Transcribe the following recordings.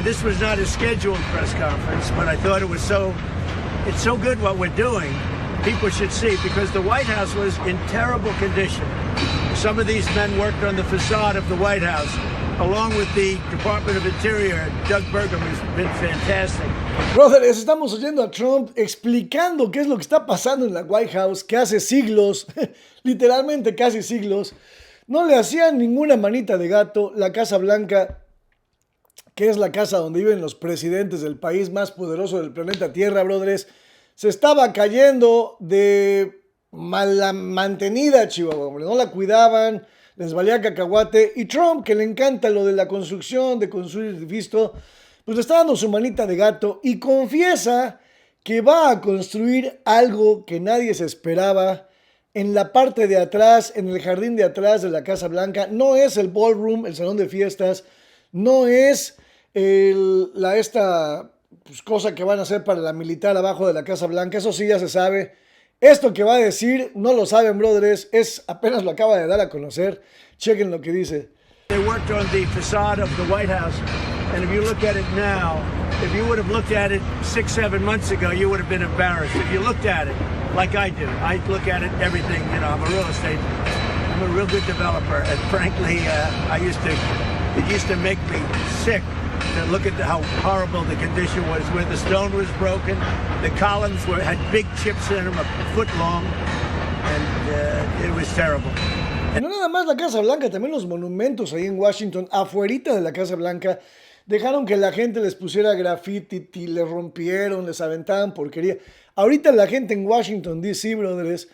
And this was not a scheduled press conference, but I thought it's so good what we're doing. People should see, because the White House was in terrible condition. Some of these men worked on the facade of the White House, along with the Department of Interior. Doug Burgum has been fantastic. Brothers, estamos oyendo a Trump explicando qué es lo que está pasando en la White House, que hace siglos, literalmente casi siglos, no le hacían ninguna manita de gato. La Casa Blanca, que es la casa donde viven los presidentes del país más poderoso del planeta Tierra, brothers, se estaba cayendo de mala mantenida, Chihuahua, hombre. No la cuidaban, les valía cacahuate. Y Trump, que le encanta lo de la construcción, de construir edificios, pues le está dando su manita de gato y confiesa que va a construir algo que nadie se esperaba en la parte de atrás, en el jardín de atrás de la Casa Blanca. No es el ballroom, el salón de fiestas, no es cosa que van a hacer para la militar abajo de la Casa Blanca. Eso sí ya se sabe. Esto que va a decir no lo saben, brothers, apenas lo acaba de dar a conocer. Chequen lo que dice. They worked on the facade of the White House, and if you look at it now, if you would have looked at it 6-7 months ago, you would have been embarrassed. If you looked at it like I do, I look at it everything. You know, I'm a real good developer, and frankly, it used to make me sick to look at how horrible the condition was, where the stone was broken, the columns had big chips in them, a foot long, and it was terrible. Y no nada más la Casa Blanca, también los monumentos ahí en Washington, afuerita de la Casa Blanca, dejaron que la gente les pusiera graffiti, les rompieron, les aventaban porquería. Ahorita la gente en Washington, D.C., brothers,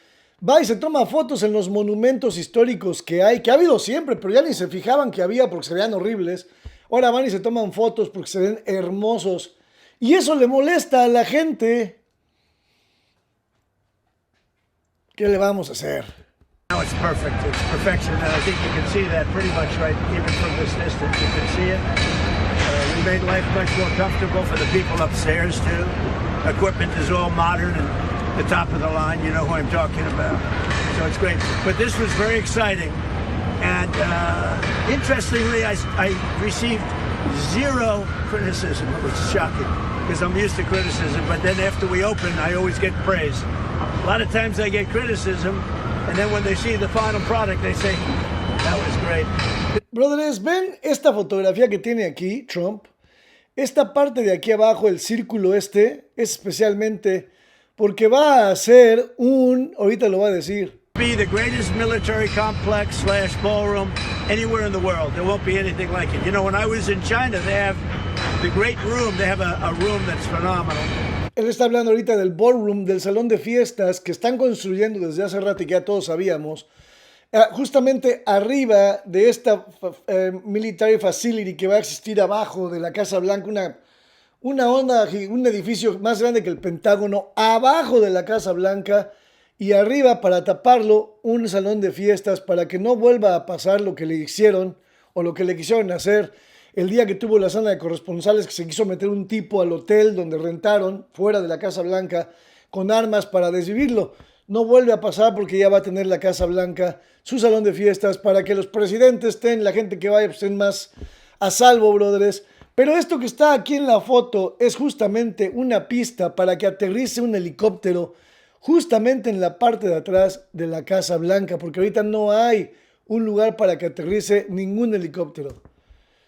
va y se toma fotos en los monumentos históricos que hay, que ha habido siempre, pero ya ni se fijaban que había porque se veían horribles. Ahora van y se toman fotos porque se ven hermosos. Y eso le molesta a la gente. ¿Qué le vamos a hacer? Now it's perfect. It's perfection, and I think you can see that pretty much right, even from this distance. You can see it. We made life much more comfortable for the people upstairs too. Equipment is all modern and the top of the line. You know who I'm talking about. So it's great. But this was very exciting. And interestingly, I received zero criticism. It was shocking because I'm used to criticism. But then after we open, I always get praise. A lot of times I get criticism, and then when they see the final product, they say, that was great. Brothers, ¿ven esta fotografía que tiene aquí Trump? Esta parte de aquí abajo, el círculo es especialmente porque va a hacer ahorita lo va a decir, Be the greatest military complex / ballroom anywhere in the world. There won't be anything like it. You know, when I was in China, they have the great room. They have a room that's phenomenal. Él está hablando ahorita del ballroom, del salón de fiestas que están construyendo desde hace rato y que ya todos sabíamos. Justamente arriba de esta military facility que va a existir abajo de la Casa Blanca, un edificio más grande que el Pentágono, abajo de la Casa Blanca. Y arriba, para taparlo, un salón de fiestas para que no vuelva a pasar lo que le hicieron o lo que le quisieron hacer el día que tuvo la zona de corresponsales, que se quiso meter un tipo al hotel donde rentaron fuera de la Casa Blanca con armas para desvivirlo. No vuelve a pasar porque ya va a tener la Casa Blanca su salón de fiestas para que los presidentes estén, la gente que vaya, pues, estén más a salvo, brothers. Pero esto que está aquí en la foto es justamente una pista para que aterrice un helicóptero justamente en la parte de atrás de la Casa Blanca, porque ahorita no hay un lugar para que aterrice ningún helicóptero.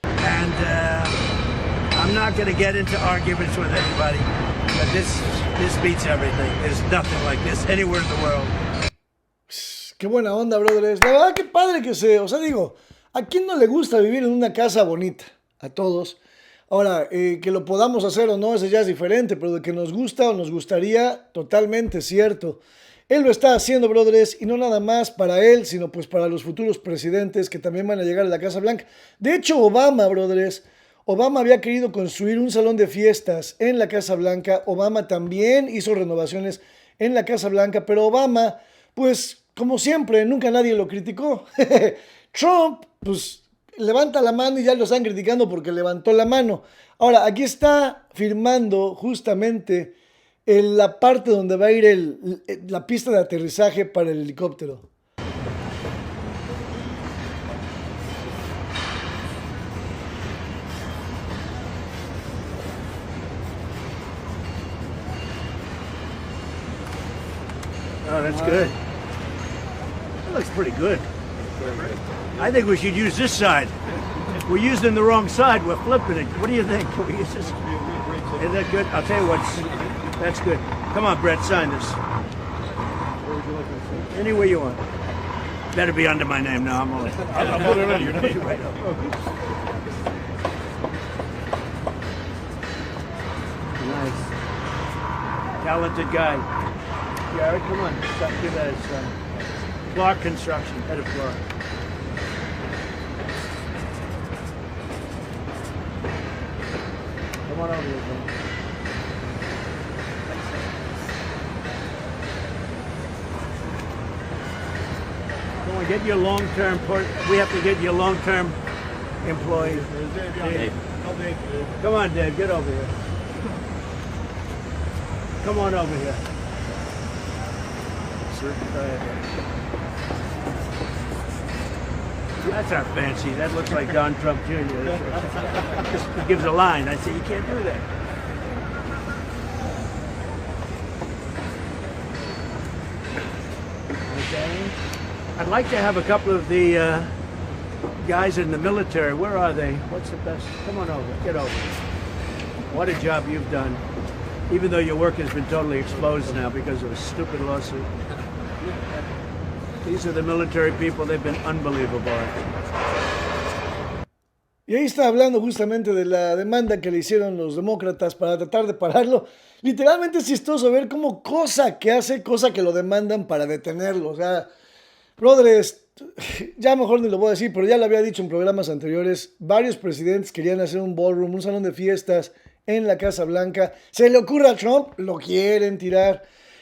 And I'm not going to get into arguments with anybody, but this beats everything. There's nothing like this anywhere in the world. Qué buena onda, brothers. La verdad, qué padre que digo, ¿a quién no le gusta vivir en una casa bonita? A todos. Ahora, que lo podamos hacer o no, eso ya es diferente, pero de que nos gusta o nos gustaría, totalmente cierto. Él lo está haciendo, brothers, y no nada más para él, sino pues para los futuros presidentes que también van a llegar a la Casa Blanca. De hecho, Obama, brothers, Obama había querido construir un salón de fiestas en la Casa Blanca. Obama también hizo renovaciones en la Casa Blanca, pero Obama, pues, como siempre, nunca nadie lo criticó. Trump, pues, levanta la mano y ya lo están criticando porque levantó la mano. Ahora, aquí está firmando justamente en la parte donde va a ir la pista de aterrizaje para el helicóptero. Oh, that's good. That looks pretty good. I think we should use this side. We're using the wrong side. We're flipping it. What do you think? Can we use this? Is that good? I'll tell you what. That's good. Come on, Brett, sign this. Anywhere you want. Better be under my name now. I'll put it under your name. Right up. Nice. Talented guy. Jared, come on. Do that. Clark Construction, head of Clark. Come on over here, man. Come on, get your long-term. We have to get your long-term employee. Dave. Come on, Dave. Get over here. Come on over here. That's not fancy. That looks like Don Trump Jr. Just gives a line. I say, you can't do that. Okay. I'd like to have a couple of the guys in the military. Where are they? What's the best? Come on over. Get over. What a job you've done. Even though your work has been totally exposed now because of a stupid lawsuit. These are the military people. They've been unbelievable. Y ahí está hablando justamente de la demanda que le hicieron los demócratas para tratar de pararlo. Literalmente es chistoso ver cómo cosa que hace, cosa que lo demandan para detenerlo. O sea, brothers, ya mejor ni lo voy a decir, pero ya lo había dicho en programas anteriores. Varios presidentes querían hacer un ballroom, un salón de fiestas en la Casa Blanca. Se le ocurre a Trump, lo quieren tirar.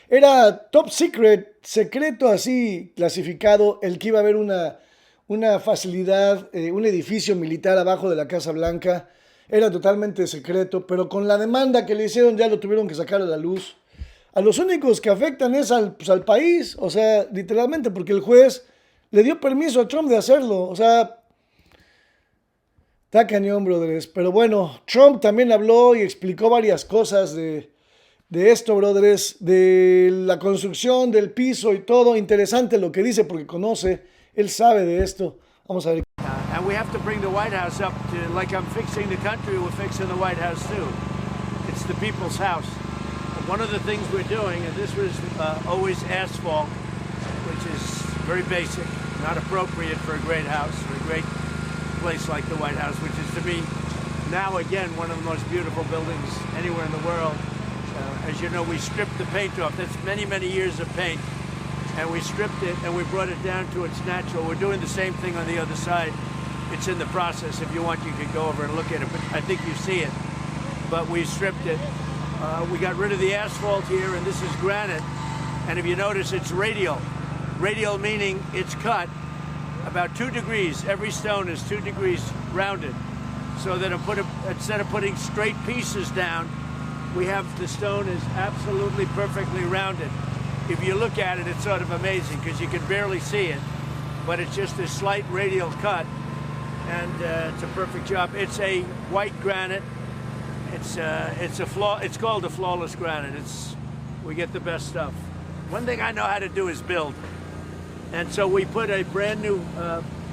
Era top secret, secreto así clasificado, el que iba a haber una facilidad, un edificio militar abajo de la Casa Blanca. Era totalmente secreto, pero con la demanda que le hicieron ya lo tuvieron que sacar a la luz. A los únicos que afectan es al país, o sea, literalmente, porque el juez le dio permiso a Trump de hacerlo. O sea, está cañón, brothers. Pero bueno, Trump también habló y explicó varias cosas de esto, brothers, de la construcción, del piso y todo. Interesante lo que dice porque conoce, él sabe de esto. Vamos a ver. And we have to bring the White House up to, like I'm fixing the country, we're fixing the White House too. It's the people's house. One of the things we're doing, and this was always asphalt, which is very basic, not appropriate for a great house, or a great place like the White House, which is to me, now again, one of the most beautiful buildings anywhere in the world. As you know, we stripped the paint off. That's many, many years of paint. And we stripped it and we brought it down to its natural. We're doing the same thing on the other side. It's in the process. If you want, you can go over and look at it. But I think you see it. But we stripped it. We got rid of the asphalt here, and this is granite. And if you notice, it's radial. Radial meaning it's cut about 2 degrees. Every stone is 2 degrees rounded. So that instead of putting straight pieces down, we have the stone is absolutely perfectly rounded. If you look at it, it's sort of amazing because you can barely see it, but it's just a slight radial cut, and it's a perfect job. It's a white granite. It's called a flawless granite. We get the best stuff. One thing I know how to do is build, and so we put a brand new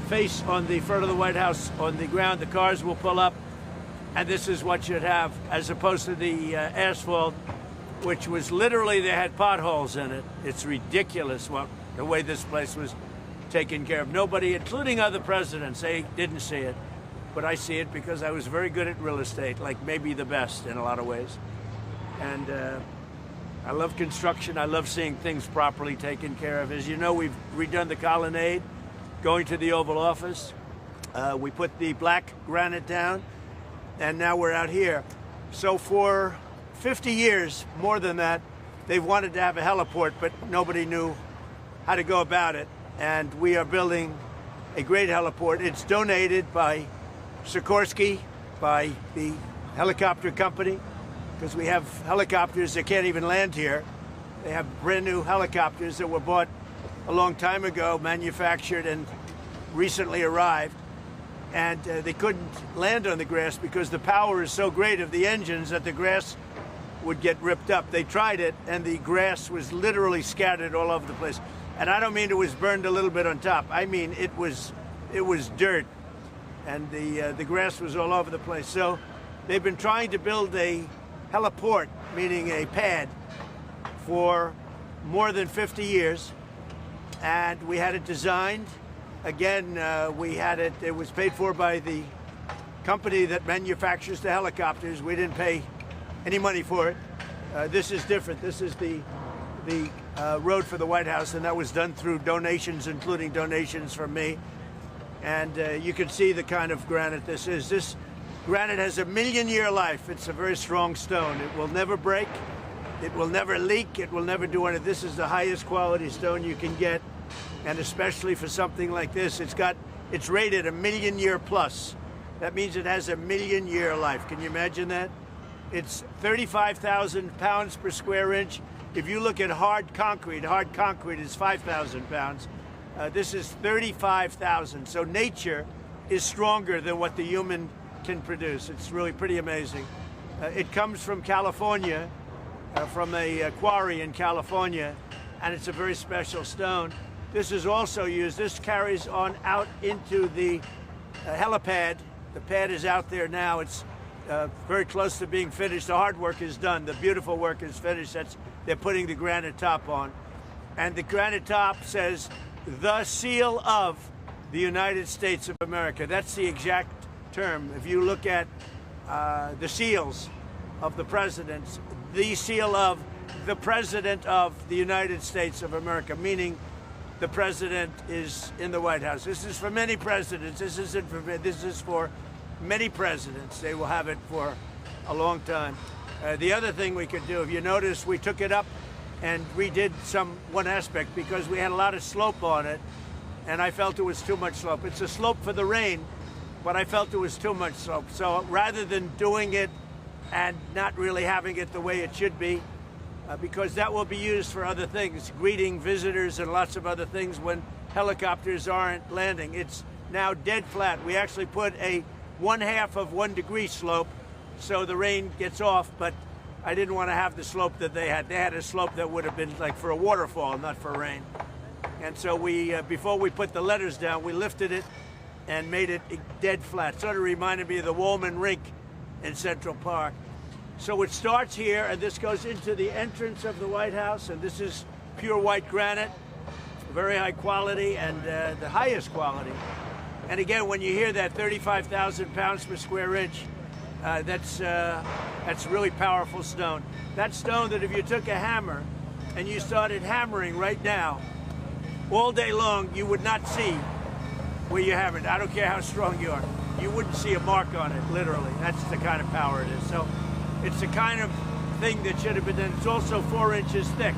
face on the front of the White House on the ground. The cars will pull up. And this is what you'd have, as opposed to the asphalt, which was literally, they had potholes in it. It's ridiculous the way this place was taken care of. Nobody, including other presidents, they didn't see it. But I see it because I was very good at real estate, like maybe the best in a lot of ways. And I love construction. I love seeing things properly taken care of. As you know, we've redone the colonnade, going to the Oval Office. We put the black granite down. And now we're out here. So for 50 years, more than that, they've wanted to have a heliport, but nobody knew how to go about it. And we are building a great heliport. It's donated by Sikorsky, by the helicopter company, because we have helicopters that can't even land here. They have brand new helicopters that were bought a long time ago, manufactured and recently arrived. And they couldn't land on the grass because the power is so great of the engines that the grass would get ripped up. They tried it, and the grass was literally scattered all over the place. And I don't mean it was burned a little bit on top. I mean it was dirt, and the grass was all over the place. So they've been trying to build a heliport, meaning a pad, for more than 50 years. And we had it designed. Again, it was paid for by the company that manufactures the helicopters. We didn't pay any money for it. This is different. This is the road for the White House, and that was done through donations, including donations from me. And you can see the kind of granite this is. This granite has a million-year life. It's a very strong stone. It will never break. It will never leak. It will never do anything. This is the highest quality stone you can get, and especially for something like this, it's rated a million-year plus. That means it has a million-year life. Can you imagine that? It's 35,000 pounds per square inch. If you look at hard concrete is 5,000 pounds. This is 35,000. So nature is stronger than what the human can produce. It's really pretty amazing. It comes from California, from a quarry in California, and it's a very special stone. This is also used, this carries on out into the helipad. The pad is out there now. It's very close to being finished. The hard work is done. The beautiful work is finished. They're putting the granite top on. And the granite top says, "The seal of the United States of America." That's the exact term. If you look at the seals of the presidents, the seal of the President of the United States of America, meaning the president is in the White House. This is for many presidents. This is for many presidents. They will have it for a long time. The other thing we could do, if you notice, we took it up and redid one aspect because we had a lot of slope on it, and I felt it was too much slope. It's a slope for the rain, but I felt it was too much slope. So rather than doing it and not really having it the way it should be, because that will be used for other things, greeting visitors and lots of other things when helicopters aren't landing. It's now dead flat. We actually put a 1/2 of 1 degree slope so the rain gets off, but I didn't want to have the slope that they had. They had a slope that would have been like for a waterfall, not for rain. And so we, before we put the letters down, we lifted it and made it dead flat. Sort of reminded me of the Woolman Rink in Central Park. So it starts here, and this goes into the entrance of the White House, and this is pure white granite, very high quality, and the highest quality. And again, when you hear that 35,000 pounds per square inch, that's really powerful stone. That stone that if you took a hammer and you started hammering right now, all day long, you would not see where you hammered. I don't care how strong you are. You wouldn't see a mark on it, literally. That's the kind of power it is. So it's the kind of thing that should have been done. It's also 4 inches thick.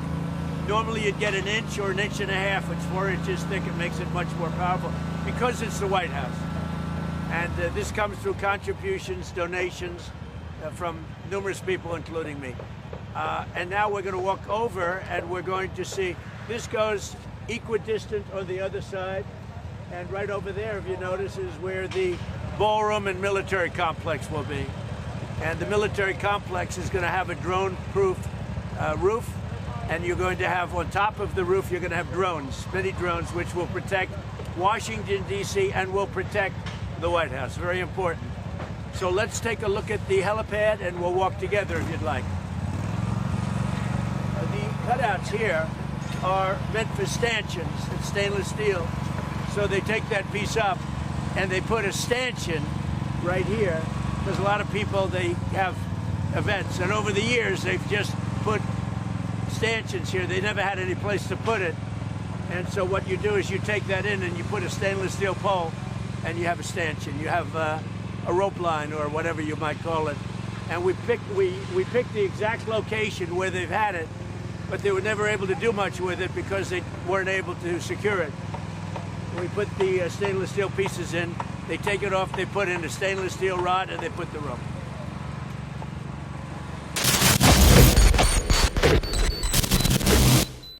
Normally you'd get 1 inch or 1.5 inches. It's 4 inches thick. It makes it much more powerful because it's the White House. And this comes through contributions, donations from numerous people, including me. And now we're going to walk over and we're going to see, this goes equidistant on the other side. And right over there, if you notice, is where the ballroom and military complex will be. And the military complex is going to have a drone-proof roof. And you're going to have, on top of the roof, you're going to have drones, many drones, which will protect Washington, D.C., and will protect the White House. Very important. So let's take a look at the helipad, and we'll walk together if you'd like. The cutouts here are meant for stanchions. It's stainless steel. So they take that piece up and they put a stanchion right here because a lot of people, they have events, and over the years they've just put stanchions here. They never had any place to put it, and so what you do is you take that in and you put a stainless steel pole and you have a stanchion. You have a rope line or whatever you might call it, and we picked the exact location where they've had it, but they were never able to do much with it because they weren't able to secure it. We put the stainless steel pieces in, they take it off, they put in a stainless steel rod, and they put the rope.